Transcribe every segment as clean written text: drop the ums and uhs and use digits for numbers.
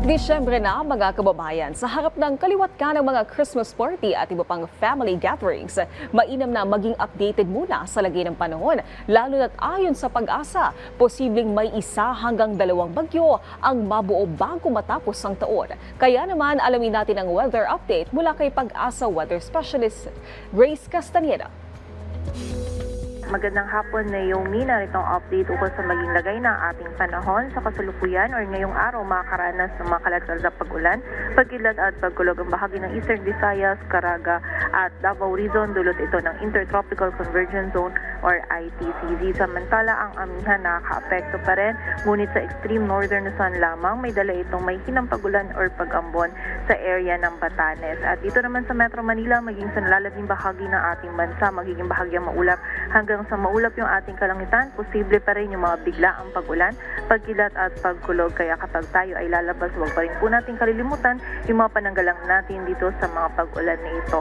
Disyembre na mga kababayan, sa harap ng kaliwat ka ng mga Christmas party at iba pang family gatherings, mainam na maging updated muna sa lagay ng panahon. Lalo na't ayon sa Pag-asa, posibleng may 1 hanggang 2 bagyo ang mabuo bago matapos ang taon. Kaya naman alamin natin ang weather update mula kay Pag-asa Weather Specialist Grace Castaneda. Magandang hapon na Naomi, naritong update ukol sa maging lagay ng ating panahon sa kasalukuyan or ngayong araw makakaranas ng mga kalagsal na pag-ulan, pagkidlat at pagkulog ang bahagi ng Eastern Visayas, Caraga at Davao Region. Dulot ito ng Intertropical Convergence Zone or ITCZ. Samantala ang amihan nakaka-apekto pa rin, ngunit sa extreme northern Luzon lamang may dala itong may hinang pag-ulan or pag-ambon sa area ng Batanes. At dito naman sa Metro Manila, maging sa nalalabing bahagi ng ating bansa, magiging bahagyang maulap hanggang sa maulap yung ating kalangitan, posible pa rin yung mga biglaang pag-ulan, pagkilat at pagkulog. Kaya kapag tayo ay lalabas, huwag pa rin po natin kalilimutan yung mga pananggalang natin dito sa mga pag-ulan na ito.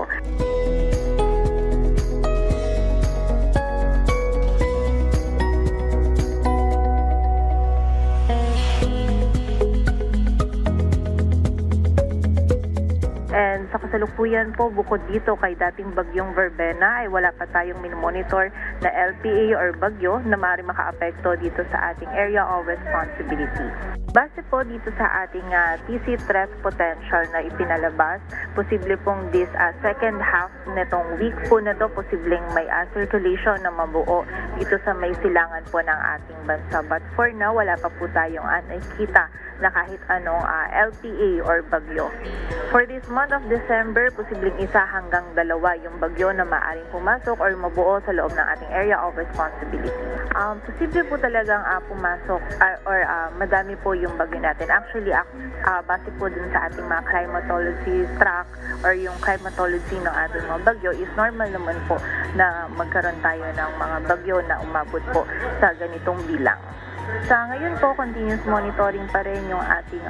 And sa kasalukuyan po, bukod dito kay dating bagyong Verbena ay wala pa tayong minomonitor na LPA or bagyo na maaaring makaapekto dito sa ating area of responsibility. Base po dito sa ating TC threat potential na ipinalabas, posible pong this second half netong week po na to, posibleng may circulation na mabuo dito sa may silangan po ng ating bansa. But for now, wala pa po tayong nakikita na kahit anong LPA or bagyo. For this month of December, posibleng 1 hanggang 2 yung bagyo na maaaring pumasok or mabuo sa loob ng ating area of responsibility. Posible po talagang pumasok or madami po yung bagyo natin. Actually, base po dun sa ating mga climatology track or yung climatology ng ating mga bagyo is normal naman po na magkaroon tayo ng mga bagyo na umabot po sa ganitong bilang. Sa ngayon po, continuous monitoring pa rin yung ating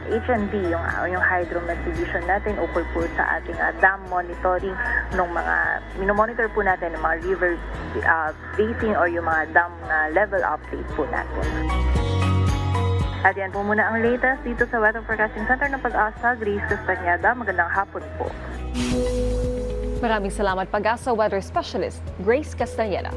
HND, yung hydromet division natin ukol po sa ating dam monitoring ng mga minomonitor po natin ng mga river basin or yung mga dam na level update po natin. At yan po muna ang latest dito sa Weather Forecasting Center ng Pag-asa. Grace Castaneda, magandang hapon po. Maraming salamat Pag-asa Weather Specialist Grace Castaneda.